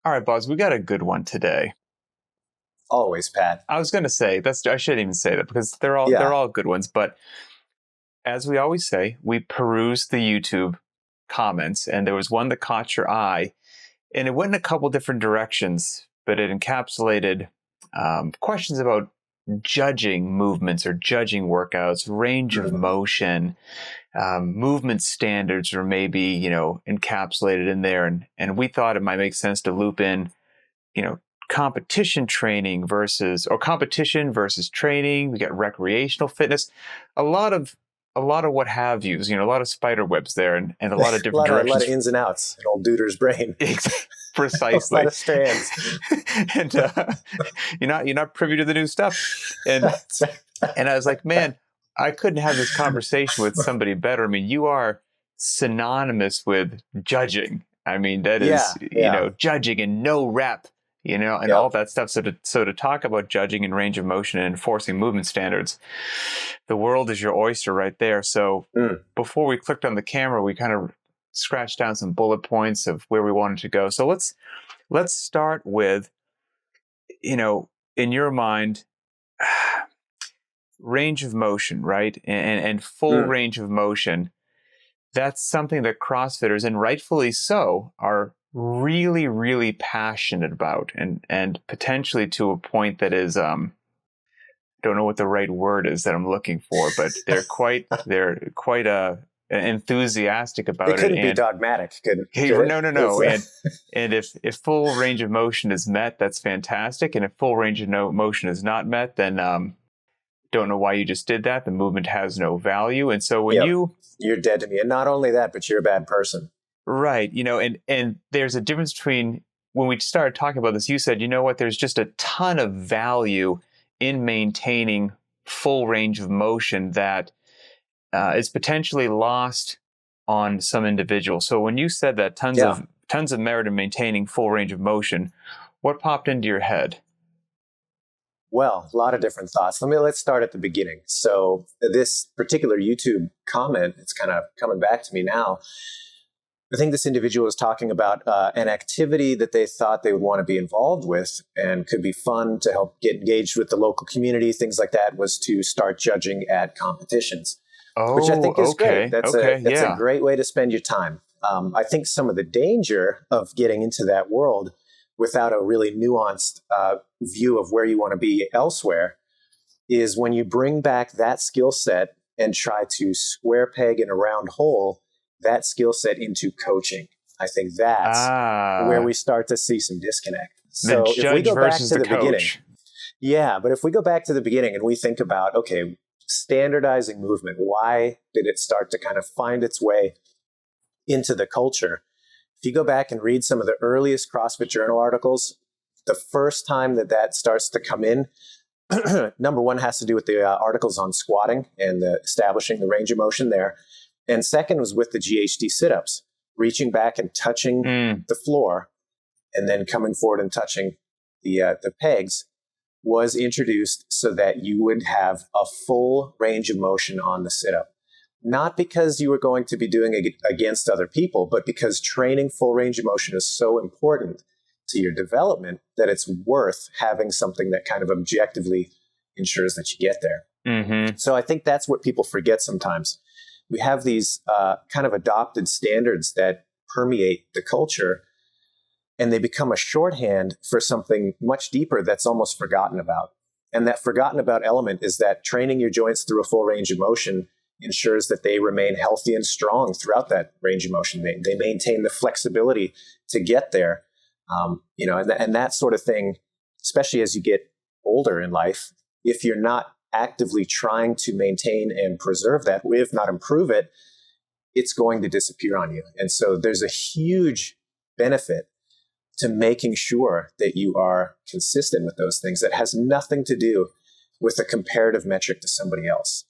All right, Buzz, we got a good one today. Always, Pat. I was going to say I shouldn't even say that because they're all good ones. But as we always say, we perused the YouTube comments, and there was one that caught your eye, and it went in a couple different directions, but it encapsulated questions about judging movements or judging workouts, range of motion, movement standards, or maybe encapsulated in there. And we thought it might make sense to loop in, competition training versus training. We got recreational fitness, a lot of what have yous, a lot of spider webs there, and a lot of different directions. A lot of ins and outs in old Duder's brain. Precisely. A lot of strands. And you're not privy to the new stuff. And I was like, man, I couldn't have this conversation with somebody better. I mean, you are synonymous with judging. I mean, that is, judging and no rep, and all that stuff. So to talk about judging and range of motion and enforcing movement standards, the world is your oyster right there. So before we clicked on the camera, we kind of scratched down some bullet points of where we wanted to go. So let's start with, in your mind, range of motion, right? And full range of motion. That's something that CrossFitters, and rightfully so, are really, really passionate about, and potentially to a point that is, don't know what the right word is that I'm looking for, but they're quite enthusiastic about it. It couldn't be dogmatic. No. And if full range of motion is met, that's fantastic. And if full range of motion is not met, then don't know why you just did that. The movement has no value. And so when you're dead to me. And not only that, but you're a bad person. Right. And there's a difference between when we started talking about this, you said, there's just a ton of value in maintaining full range of motion that is potentially lost on some individuals. So when you said that tons of merit in maintaining full range of motion, what popped into your head? Well, a lot of different thoughts. Let's start at the beginning. So this particular YouTube comment, it's kind of coming back to me now. I think this individual was talking about an activity that they thought they would want to be involved with and could be fun to help get engaged with the local community, things like that, was to start judging at competitions. Which I think is great. That's a great way to spend your time. I think some of the danger of getting into that world without a really nuanced view of where you want to be elsewhere is when you bring back that skill set and try to square peg in a round hole that skill set into coaching. I think that's where we start to see some disconnect. So if we go back to the beginning, but if we go back to the beginning and we think about, okay, standardizing movement, why did it start to kind of find its way into the culture? If you go back and read some of the earliest CrossFit Journal articles, the first time that starts to come in, number one has to do with the articles on squatting and establishing the range of motion there. And second was with the GHD sit-ups, reaching back and touching the floor and then coming forward and touching the pegs was introduced so that you would have a full range of motion on the sit-up. Not because you were going to be doing it against other people, but because training full range of motion is so important to your development that it's worth having something that kind of objectively ensures that you get there. Mm-hmm. So I think that's what people forget sometimes. We have these kind of adopted standards that permeate the culture, and they become a shorthand for something much deeper that's almost forgotten about. And that forgotten about element is that training your joints through a full range of motion ensures that they remain healthy and strong throughout that range of motion. They maintain the flexibility to get there. And that sort of thing, especially as you get older in life, if you're not actively trying to maintain and preserve that, if not improve it, it's going to disappear on you. And so there's a huge benefit to making sure that you are consistent with those things that has nothing to do with a comparative metric to somebody else.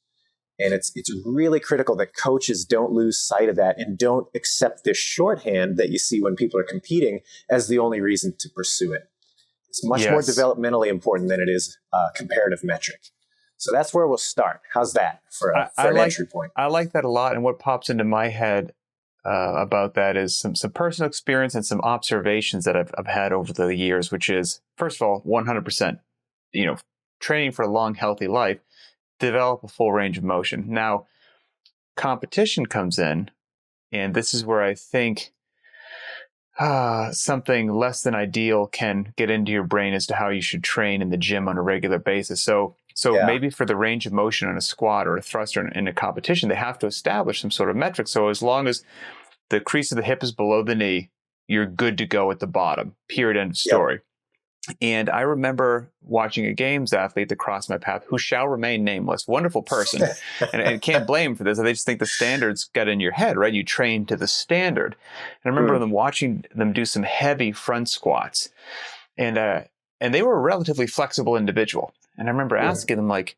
And it's really critical that coaches don't lose sight of that and don't accept this shorthand that you see when people are competing as the only reason to pursue it. It's much more developmentally important than it is a comparative metric. So that's where we'll start. How's that for an entry point? I like that a lot. And what pops into my head about that is some personal experience and some observations that I've had over the years, which is, first of all, 100%, training for a long, healthy life, develop a full range of motion. Now, competition comes in, and this is where I think something less than ideal can get into your brain as to how you should train in the gym on a regular basis. So maybe for the range of motion on a squat or a thruster in a competition, they have to establish some sort of metric. So as long as the crease of the hip is below the knee, you're good to go at the bottom, period, end of story. Yep. And I remember watching a games athlete that crossed my path who shall remain nameless, wonderful person, and can't blame him for this. They just think the standards got in your head, right? You train to the standard. And I remember them watching them do some heavy front squats, and they were a relatively flexible individual. And I remember asking them, like,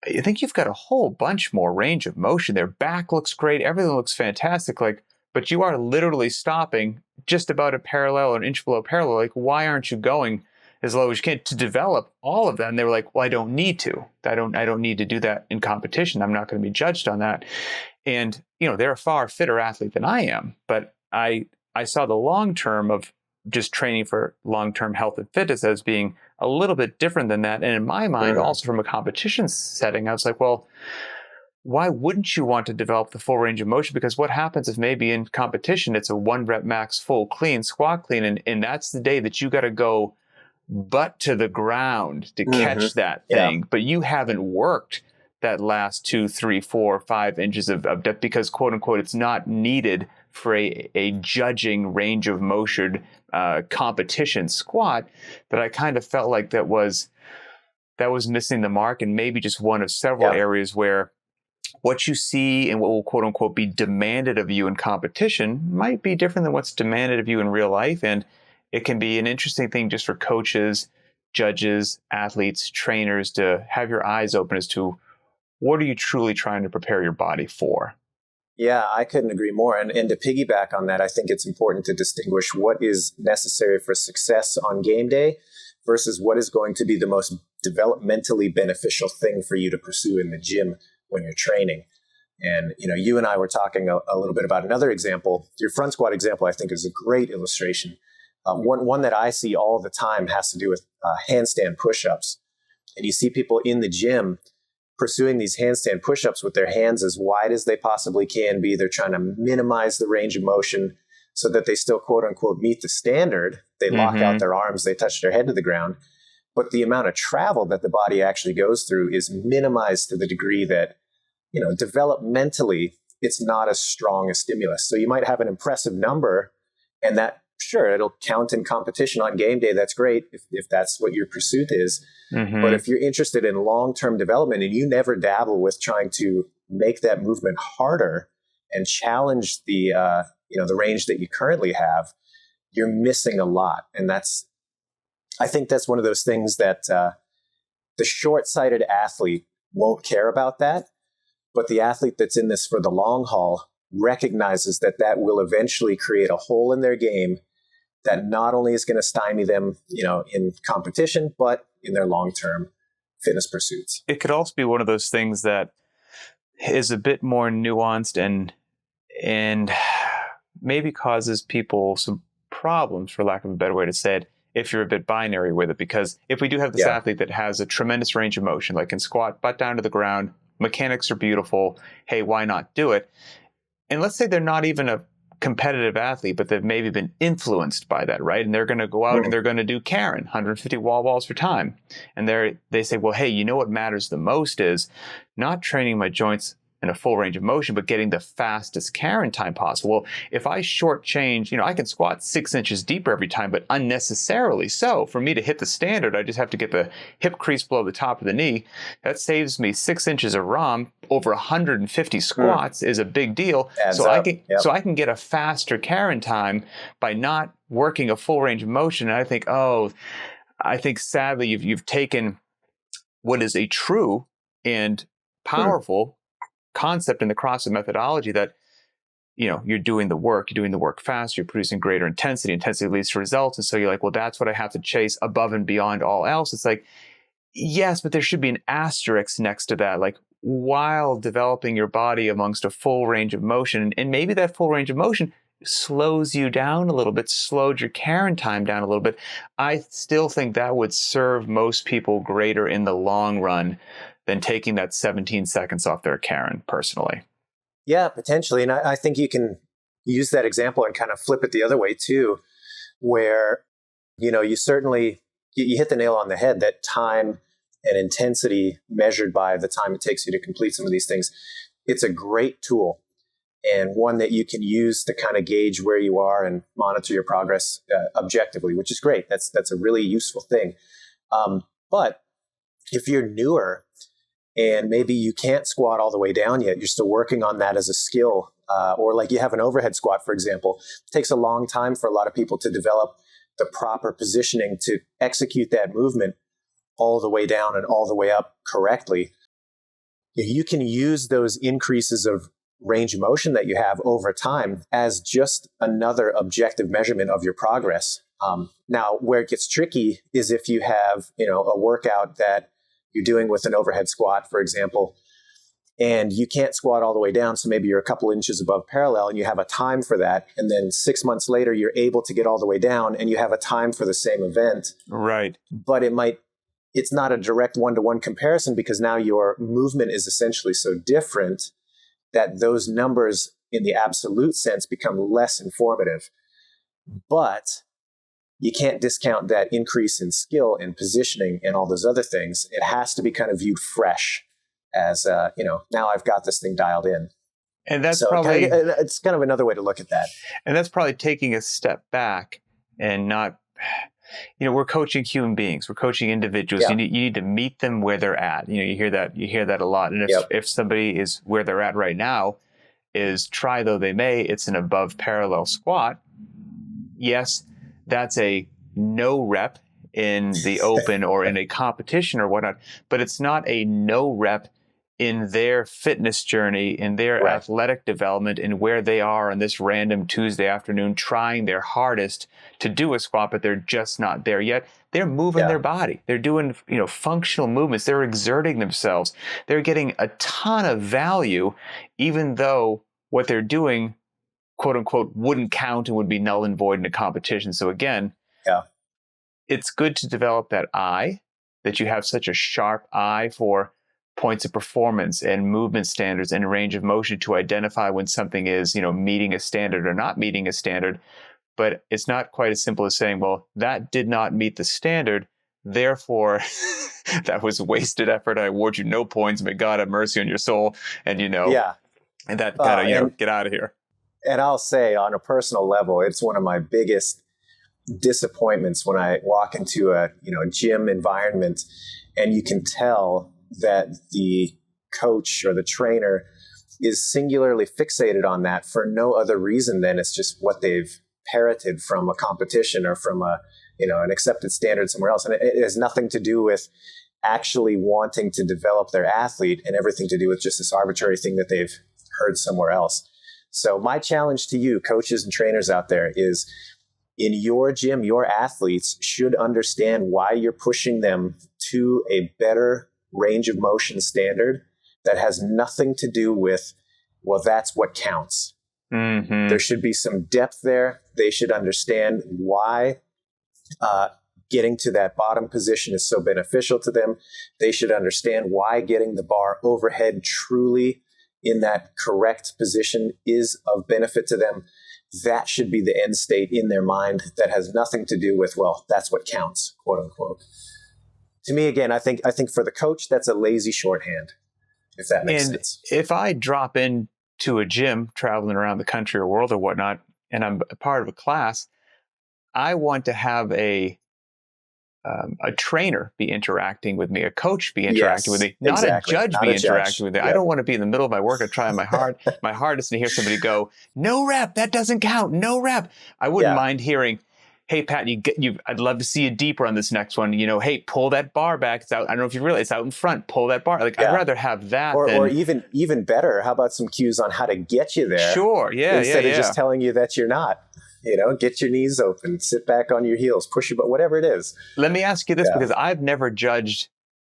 I think you've got a whole bunch more range of motion. Their back looks great. Everything looks fantastic. But you are literally stopping just about a parallel or an inch below parallel. Like, why aren't you going as low as you can to develop all of that? And they were like, well, I don't need to. I don't need to do that in competition. I'm not going to be judged on that. And, they're a far fitter athlete than I am. But I saw the long term of just training for long-term health and fitness as being a little bit different than that. And in my mind, also from a competition setting, I was like, well, why wouldn't you want to develop the full range of motion? Because what happens if maybe in competition, it's a 1 rep max full clean, squat clean, and that's the day that you got to go butt to the ground to catch that thing, but you haven't worked that last 2, 3, 4, 5 inches of depth because, quote unquote, it's not needed for a judging range of motion competition squat, that I kind of felt like that was missing the mark, and maybe just one of several areas where what you see and what will, quote unquote, be demanded of you in competition might be different than what's demanded of you in real life. And it can be an interesting thing just for coaches, judges, athletes, trainers to have your eyes open as to what are you truly trying to prepare your body for? Yeah, I couldn't agree more. And to piggyback on that, I think it's important to distinguish what is necessary for success on game day versus what is going to be the most developmentally beneficial thing for you to pursue in the gym when you're training. And, you and I were talking a little bit about another example. Your front squat example, I think, is a great illustration. One that I see all the time has to do with handstand push-ups. And you see people in the gym pursuing these handstand push-ups with their hands as wide as they possibly can be. They're trying to minimize the range of motion so that they still, quote unquote, meet the standard. They lock out their arms, they touch their head to the ground. But the amount of travel that the body actually goes through is minimized to the degree that, developmentally, it's not as strong a stimulus. So you might have an impressive number, and that, sure, it'll count in competition on game day. That's great if that's what your pursuit is. But if you're interested in long-term development and you never dabble with trying to make that movement harder and challenge the range that you currently have, you're missing a lot. And I think that's one of those things that the short-sighted athlete won't care about that, but the athlete that's in this for the long haul recognizes that will eventually create a hole in their game that not only is going to stymie them, in competition, but in their long-term fitness pursuits. It could also be one of those things that is a bit more nuanced and maybe causes people some problems, for lack of a better way to say it, if you're a bit binary with it. Because if we do have this athlete that has a tremendous range of motion, like can squat butt down to the ground, mechanics are beautiful, hey, why not do it? And let's say they're not even a competitive athlete, but they've maybe been influenced by that, right? And they're going to go out and they're going to do Karen, 150 wall balls for time. And they say, well, hey, what matters the most is not training my joints in a full range of motion, but getting the fastest Karen time possible. Well, if I shortchange, I can squat 6 inches deeper every time, but unnecessarily so. For me to hit the standard, I just have to get the hip crease below the top of the knee. That saves me 6 inches of ROM. Over 150 squats is a big deal. So I can get a faster Karen time by not working a full range of motion. And I think sadly you've taken what is a true and powerful concept in the CrossFit methodology that, you're doing the work fast, you're producing greater intensity leads to results. And so you're like, well, that's what I have to chase above and beyond all else. It's like, yes, but there should be an asterisk next to that. Like, while developing your body amongst a full range of motion. And maybe that full range of motion slows you down a little bit, slowed your carrying time down a little bit. I still think that would serve most people greater in the long run than taking that 17 seconds off their carrying, personally. Yeah, potentially. And I think you can use that example and kind of flip it the other way too, where, you certainly, you hit the nail on the head that time and intensity measured by the time it takes you to complete some of these things. It's a great tool, and one that you can use to kind of gauge where you are and monitor your progress objectively, which is great. That's a really useful thing. But if you're newer and maybe you can't squat all the way down yet, you're still working on that as a skill, or like you have an overhead squat, for example, it takes a long time for a lot of people to develop the proper positioning to execute that movement all the way down and all the way up correctly. You can use those increases of range of motion that you have over time as just another objective measurement of your progress. Now, where it gets tricky is if you have, a workout that you're doing with an overhead squat, for example, and you can't squat all the way down. So maybe you're a couple inches above parallel and you have a time for that. And then 6 months later, you're able to get all the way down and you have a time for the same event. Right. But it's not a direct one-to-one comparison because now your movement is essentially so different that those numbers in the absolute sense become less informative. But you can't discount that increase in skill and positioning and all those other things. It has to be kind of viewed fresh as, now I've got this thing dialed in. And that's probably... it's kind of another way to look at that. And that's probably taking a step back and not... we're coaching human beings. We're coaching individuals. Yeah. You need to meet them where they're at. You hear that a lot. And if somebody is where they're at right now, is try though they may, it's an above parallel squat. Yes, that's a no rep in the open or in a competition or whatnot, but it's not a no rep in their fitness journey, in their athletic development, in where they are on this random Tuesday afternoon, trying their hardest to do a squat, but they're just not there yet. They're moving their body. They're doing, functional movements. They're exerting themselves. They're getting a ton of value, even though what they're doing, quote unquote, wouldn't count and would be null and void in a competition. So again, it's good to develop that eye, that you have such a sharp eye for points of performance and movement standards and range of motion to identify when something is, meeting a standard or not meeting a standard. But it's not quite as simple as saying, well, that did not meet the standard, therefore that was wasted effort. I award you no points. May God have mercy on your soul. And, and that kind of, get out of here. And I'll say on a personal level, it's one of my biggest disappointments when I walk into a gym environment and you can tell that the coach or the trainer is singularly fixated on that for no other reason than it's just what they've parroted from a competition or from an accepted standard somewhere else. And it has nothing to do with actually wanting to develop their athlete and everything to do with just this arbitrary thing that they've heard somewhere else. So my challenge to you, coaches and trainers out there, is in your gym, your athletes should understand why you're pushing them to a better range of motion standard that has nothing to do with, well, that's what counts. Mm-hmm. There should be some depth there. They should understand why getting to that bottom position is so beneficial to them. They should understand why getting the bar overhead truly in that correct position is of benefit to them. That should be the end state in their mind. That has nothing to do with, well, that's what counts, quote unquote. To me, again, I think for the coach, that's a lazy shorthand, if that makes sense. If I drop into a gym traveling around the country or world or whatnot, and I'm a part of a class, I want to have a trainer be interacting with me, a coach be interacting with me, not a judge be interacting with me. Yep. I don't want to be in the middle of my work and trying my hardest and hear somebody go, no rep, that doesn't count, no rep. I wouldn't mind hearing, hey, Pat, I'd love to see you deeper on this next one. Hey, pull that bar back. It's out. I don't know if you realize it's out in front. Pull that bar. I'd rather have that or even better. How about some cues on how to get you there? Sure. Yeah. Instead of just telling you that you're not. Get your knees open, sit back on your heels, push your butt, whatever it is. Let me ask you this, because I've never judged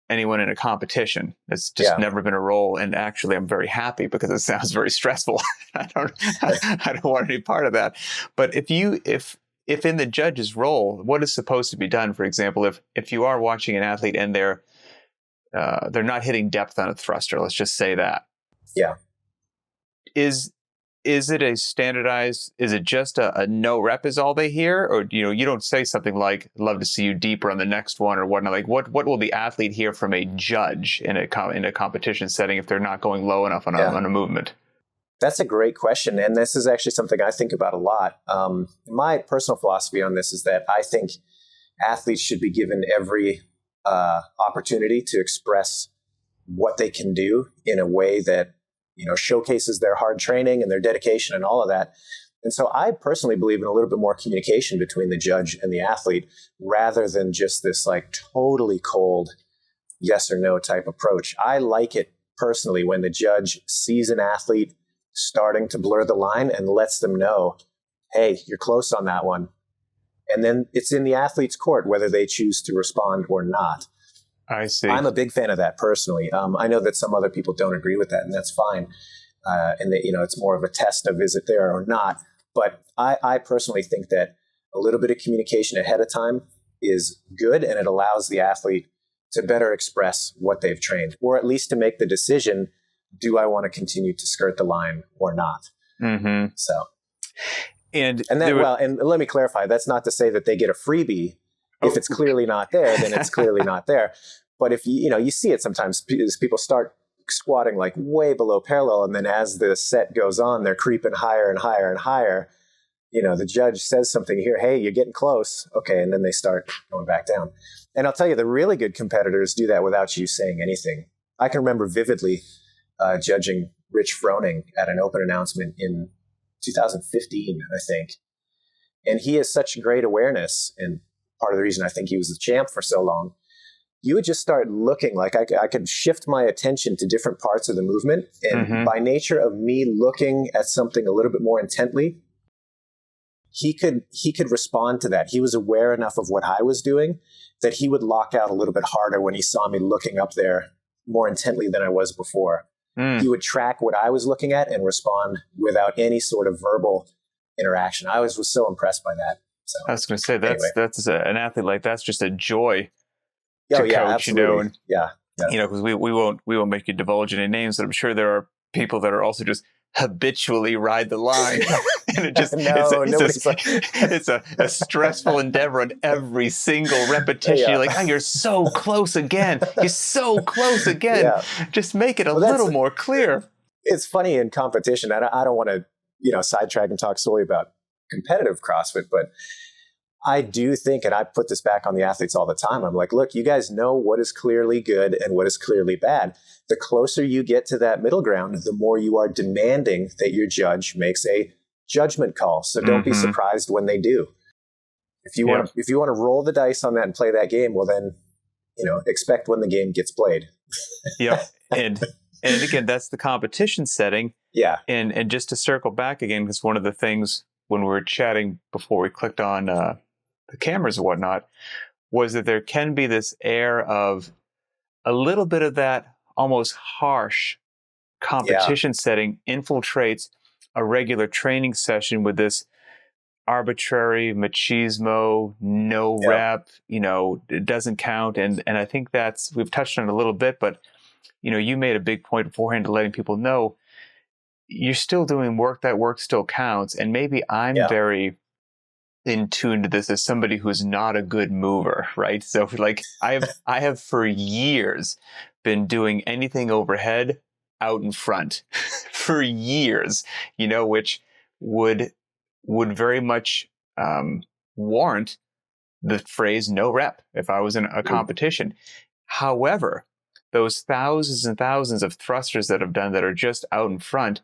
anyone in a competition. It's just never been a role. And actually, I'm very happy because it sounds very stressful. I don't want any part of that. But if in the judge's role, what is supposed to be done, for example, if you are watching an athlete and they're not hitting depth on a thruster, let's just say that. Yeah. Is it a standardized, is it just a no rep is all they hear? Or, you don't say something like, love to see you deeper on the next one or whatnot. Like what will the athlete hear from a judge in a competition setting if they're not going low enough on a movement? That's a great question. And this is actually something I think about a lot. My personal philosophy on this is that I think athletes should be given every opportunity to express what they can do in a way that showcases their hard training and their dedication and all of that. And so I personally believe in a little bit more communication between the judge and the athlete rather than just this like totally cold yes or no type approach. I like it personally when the judge sees an athlete starting to blur the line and lets them know, hey, you're close on that one. And then it's in the athlete's court whether they choose to respond or not. I see. I'm a big fan of that personally. I know that some other people don't agree with that, and that's fine. And that, it's more of a test of is it there or not. But I personally think that a little bit of communication ahead of time is good, and it allows the athlete to better express what they've trained, or at least to make the decision, do I want to continue to skirt the line or not? Mm-hmm. So, and let me clarify, that's not to say that they get a freebie. If it's clearly not there, then it's clearly not there. But if you see it sometimes, people start squatting like way below parallel, and then as the set goes on, they're creeping higher and higher and higher. The judge says something here, hey, you're getting close. Okay, and then they start going back down. And I'll tell you, the really good competitors do that without you saying anything. I can remember vividly judging Rich Froning at an open announcement in 2015, I think. And he has such great awareness, and part of the reason I think he was the champ for so long, you would just start looking like I could shift my attention to different parts of the movement. And by nature of me looking at something a little bit more intently, he could respond to that. He was aware enough of what I was doing that he would lock out a little bit harder when he saw me looking up there more intently than I was before. He would track what I was looking at and respond without any sort of verbal interaction. I was so impressed by that. So, I was going to say that's an athlete like that's just a joy to coach, absolutely. Because we won't make you divulge any names, but I'm sure there are people that are also just habitually ride the line, and it just it's a stressful endeavor on every single repetition. You're like, oh, you're so close again. You're so close again. Just make it a little more clear. It's funny in competition. I don't want to sidetrack and talk solely about competitive CrossFit, but I do think, and I put this back on the athletes all the time, I'm like, look, you guys know what is clearly good and what is clearly bad. The closer you get to that middle ground, the more you are demanding that your judge makes a judgment call. So don't be surprised when they do. If you want to roll the dice on that and play that game, well then, expect when the game gets played. And again, that's the competition setting. Yeah. And just to circle back again, because one of the things when we were chatting before we clicked on the cameras and whatnot, was that there can be this air of a little bit of that almost harsh competition setting infiltrates a regular training session with this arbitrary machismo, no rep, it doesn't count. And I think we've touched on it a little bit, but you made a big point beforehand to letting people know you're still doing work, that work still counts. And maybe I'm very in tune to this as somebody who's not a good mover, right? So like I have for years been doing anything overhead out in front for years, which would very much warrant the phrase no rep if I was in a competition. However, those thousands and thousands of thrusters that I've done that are just out in front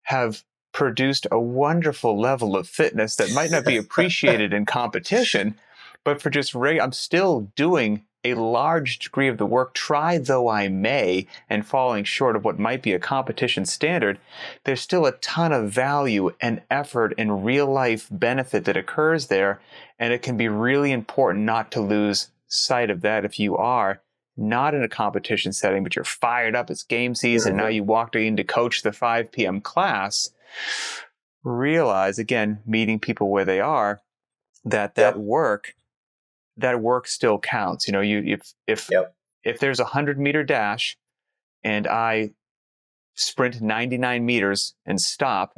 have produced a wonderful level of fitness that might not be appreciated in competition, but for just I'm still doing a large degree of the work, try though I may, and falling short of what might be a competition standard. There's still a ton of value and effort and real life benefit that occurs there, and it can be really important not to lose sight of that if you are not in a competition setting, but you're fired up, it's game season, now you walked in to coach the 5 p.m. class, realize, again, meeting people where they are, that work still counts. You know, if there's a 100-meter dash and I sprint 99 meters and stop,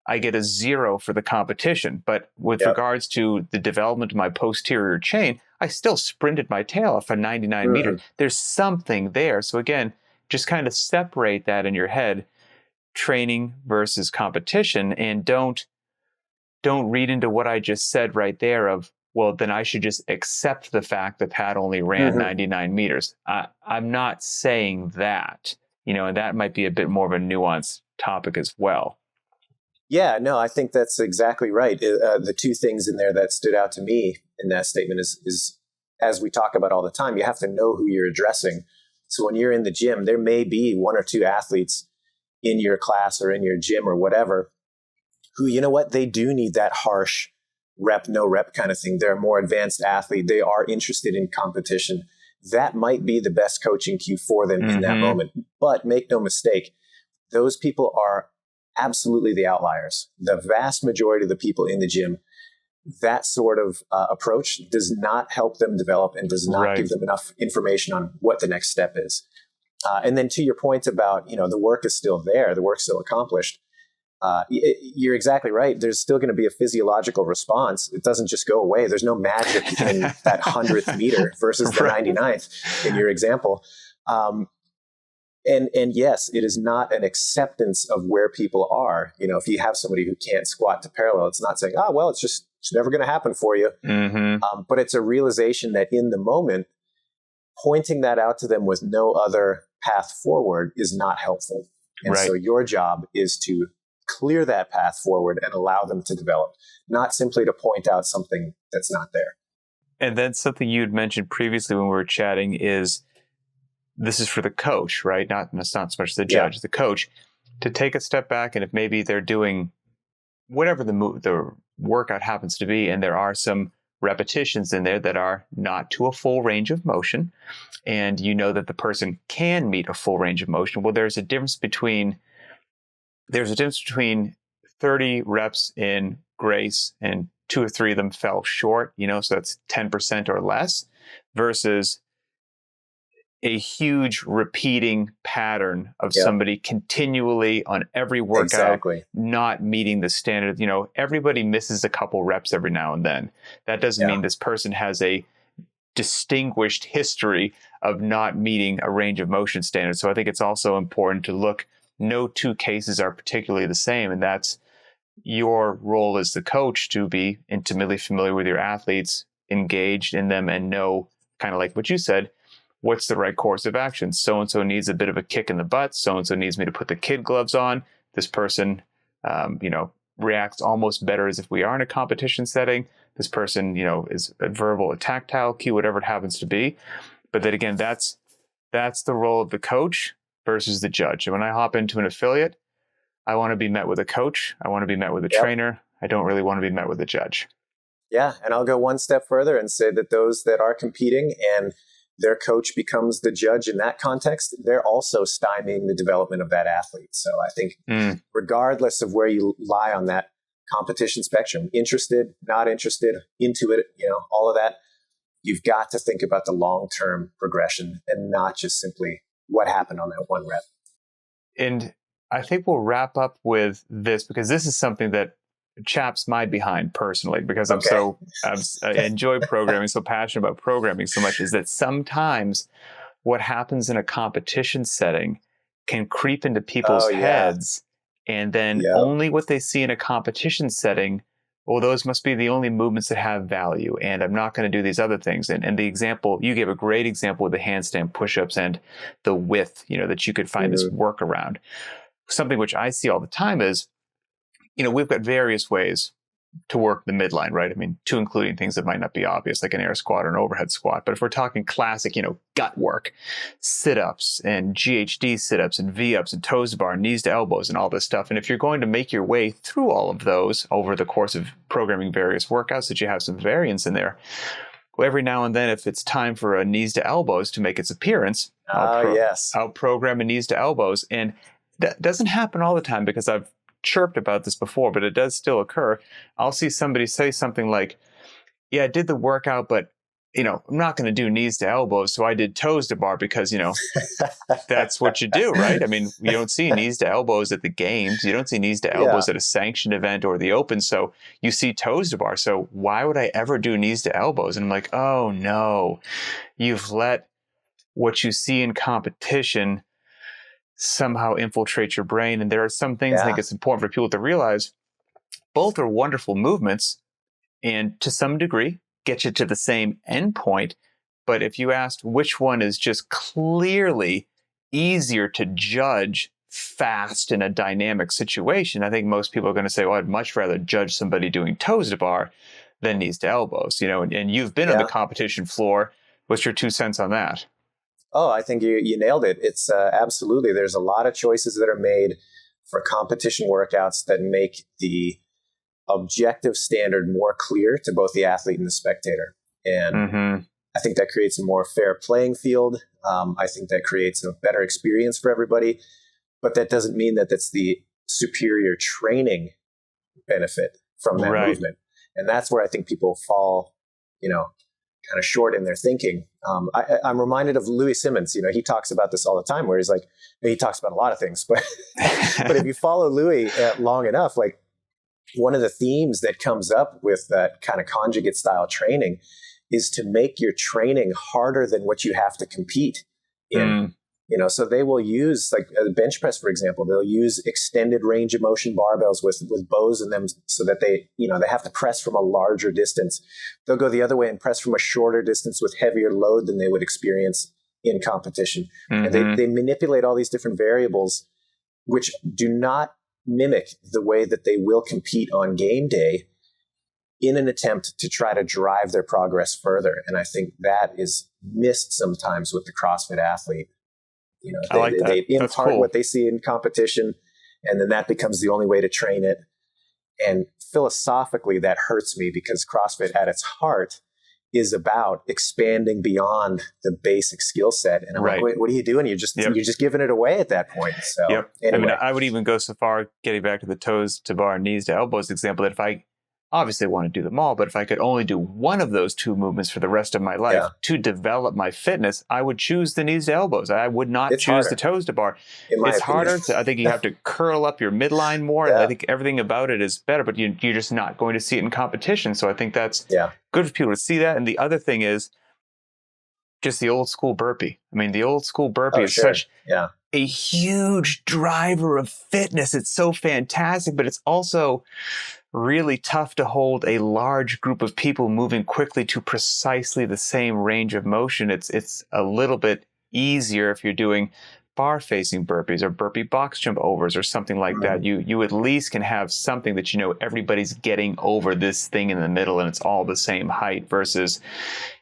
I get a 0 for the competition. But with regards to the development of my posterior chain, I still sprinted my tail off for 99 meters. There's something there. So again, just kind of separate that in your head, training versus competition, and don't read into what I just said right there of, well, then I should just accept the fact that Pat only ran 99 meters. I'm not saying that, you know, and that might be a bit more of a nuanced topic as well. Yeah, no, I think that's exactly right. The two things in there that stood out to me in that statement is, as we talk about all the time, you have to know who you're addressing. So when you're in the gym, there may be 1 or 2 athletes in your class or in your gym or whatever who, you know what, they do need that harsh rep, no rep kind of thing. They're a more advanced athlete. They are interested in competition. That might be the best coaching cue for them in that moment. But make no mistake, those people are absolutely the outliers. The vast majority of the people in the gym, that sort of approach does not help them develop and does not give them enough information on what the next step is. And then to your point about, you know, the work is still there, the work's still accomplished. You're exactly right. There's still going to be a physiological response. It doesn't just go away. There's no magic in that 100th meter versus the 99th in your example. And yes, it is not an acceptance of where people are. You know, if you have somebody who can't squat to parallel, it's not saying, oh, well, it's never going to happen for you. But it's a realization that in the moment, pointing that out to them with no other path forward is not helpful. And so your job is to clear that path forward and allow them to develop, not simply to point out something that's not there. And then something you'd mentioned previously when we were chatting is, this is for the coach, right? It's not so much the judge, the coach, to take a step back. And if maybe they're doing whatever the workout happens to be, and there are some repetitions in there that are not to a full range of motion, and you know that the person can meet a full range of motion, well, there's a difference between 30 reps in grace and 2 or 3 of them fell short, you know, so that's 10% or less, versus a huge repeating pattern of somebody continually on every workout, not meeting the standard. You know, everybody misses a couple reps every now and then. That doesn't mean this person has a distinguished history of not meeting a range of motion standard. So I think it's also important to look, no 2 cases are particularly the same. And that's your role as the coach, to be intimately familiar with your athletes, engaged in them, and know, kind of like what you said, what's the right course of action. So-and-so needs a bit of a kick in the butt. So-and-so needs me to put the kid gloves on. This person, reacts almost better as if we are in a competition setting. This person, is a verbal, a tactile cue, whatever it happens to be. But then again, that's the role of the coach versus the judge. And when I hop into an affiliate, I want to be met with a coach. I want to be met with a trainer. I don't really want to be met with a judge. Yeah. And I'll go one step further and say that those that are competing and their coach becomes the judge in that context, they're also stymieing the development of that athlete. So I think regardless of where you lie on that competition spectrum, interested, not interested, into it, all of that, you've got to think about the long-term progression and not just simply what happened on that one rep. And I think we'll wrap up with this, because this is something that chaps my behind personally, because I enjoy programming, so passionate about programming so much, is that sometimes what happens in a competition setting can creep into people's heads, and then only what they see in a competition setting, well, those must be the only movements that have value, and I'm not going to do these other things. And the example, you gave a great example with the handstand push-ups and the width, that you could find this workaround. Something which I see all the time is, we've got various ways to work the midline, right? I mean, to including things that might not be obvious, like an air squat or an overhead squat. But if we're talking classic, gut work, sit-ups and GHD sit-ups and V-ups and toes to bar, knees to elbows and all this stuff. And if you're going to make your way through all of those over the course of programming various workouts, that you have some variance in there, every now and then, if it's time for a knees to elbows to make its appearance, I'll program a knees to elbows. And that doesn't happen all the time because I've chirped about this before, but it does still occur. I'll see somebody say something like, yeah, I did the workout, but I'm not going to do knees to elbows. So I did toes to bar because, that's what you do, right? I mean, you don't see knees to elbows at the games. You don't see knees to elbows at a sanctioned event or the open. So you see toes to bar. So why would I ever do knees to elbows? And I'm like, oh no, you've let what you see in competition somehow infiltrate your brain. And there are some things I think it's important for people to realize. Both are wonderful movements and to some degree get you to the same endpoint. But if you asked which one is just clearly easier to judge fast in a dynamic situation, I think most people are going to say, well, I'd much rather judge somebody doing toes to bar than knees to elbows, and you've been on the competition floor. What's your 2 cents on that? Oh, I think you nailed it. It's absolutely, there's a lot of choices that are made for competition workouts that make the objective standard more clear to both the athlete and the spectator. And I think that creates a more fair playing field. I think that creates a better experience for everybody, but that doesn't mean that that's the superior training benefit from that movement. And that's where I think people fall, kind of short in their thinking. I'm reminded of Louis Simmons. He talks about this all the time, where he's like, he talks about a lot of things, but but if you follow Louis long enough, like, one of the themes that comes up with that kind of conjugate style training is to make your training harder than what you have to compete in. So they will use, like a bench press, for example, they'll use extended range of motion barbells with bows in them so that they have to press from a larger distance. They'll go the other way and press from a shorter distance with heavier load than they would experience in competition. And they manipulate all these different variables, which do not mimic the way that they will compete on game day in an attempt to try to drive their progress further. And I think that is missed sometimes with the CrossFit athlete. They impart what they see in competition, and then that becomes the only way to train it. And philosophically, that hurts me because CrossFit at its heart is about expanding beyond the basic skill set. And I'm like, wait, what are you doing? You're just giving it away at that point. So anyway. I mean, I would even go so far, getting back to the toes to bar, knees to elbows example, that if I obviously want to do them all, but if I could only do one of those two movements for the rest of my life to develop my fitness, I would choose the knees to elbows. I would not choose the toes to bar. It's harder. I think you have to curl up your midline more. I think everything about it is better, but you're just not going to see it in competition. So I think that's good for people to see that. And the other thing is just the old school burpee. I mean, the old school burpee is such a huge driver of fitness. It's so fantastic, but it's also really tough to hold a large group of people moving quickly to precisely the same range of motion. It's a little bit easier if you're doing bar facing burpees or burpee box jump overs or something like that. You at least can have something that everybody's getting over this thing in the middle and it's all the same height versus,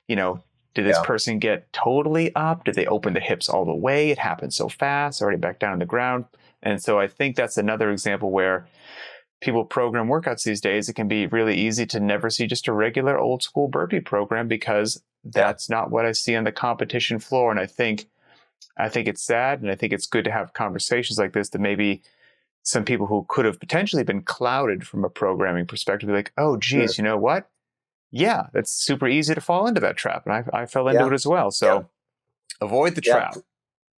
did this person get totally up? Did they open the hips all the way? It happened so fast, already back down on the ground. And so I think that's another example where people program workouts these days. It can be really easy to never see just a regular old school burpee program because that's not what I see on the competition floor. And I think it's sad, and I think it's good to have conversations like this that maybe some people who could have potentially been clouded from a programming perspective be like, oh, geez, you know what? Yeah, that's super easy to fall into that trap. And I fell into it as well. So avoid the trap.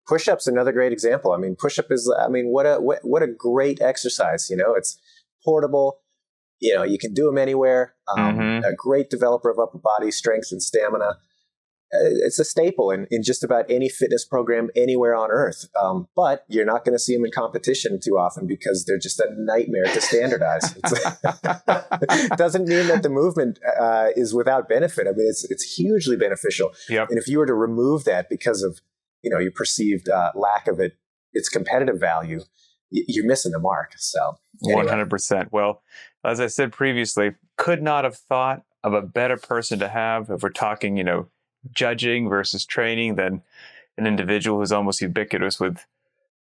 Push-up's another great example. I mean, push-up is, what a great exercise. It's portable. You can do them anywhere. A great developer of upper body strength and stamina. It's a staple in just about any fitness program anywhere on earth. But you're not going to see them in competition too often because they're just a nightmare to standardize. It doesn't mean that the movement is without benefit. I mean, it's hugely beneficial. Yep. And if you were to remove that because of your perceived lack of its competitive value, you're missing the mark. So anyway. 100%. Well, as I said previously, could not have thought of a better person to have if we're talking, judging versus training than an individual who's almost ubiquitous with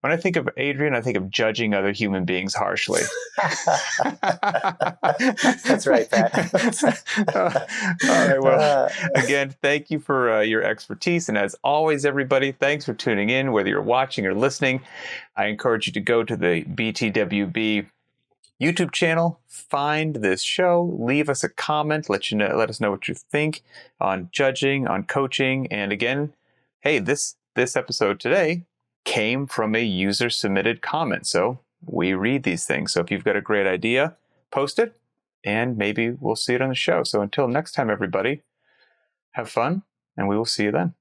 When I think of Adrian, I think of judging other human beings harshly. That's right, Pat. All right. Well, again, thank you for your expertise. And as always, everybody, thanks for tuning in, whether you're watching or listening. I encourage you to go to the btwb YouTube channel, find this show, leave us a comment, let us know what you think on judging, on coaching. And again, hey, this episode today came from a user submitted comment. So we read these things. So if you've got a great idea, post it and maybe we'll see it on the show. So until next time, everybody, have fun and we will see you then.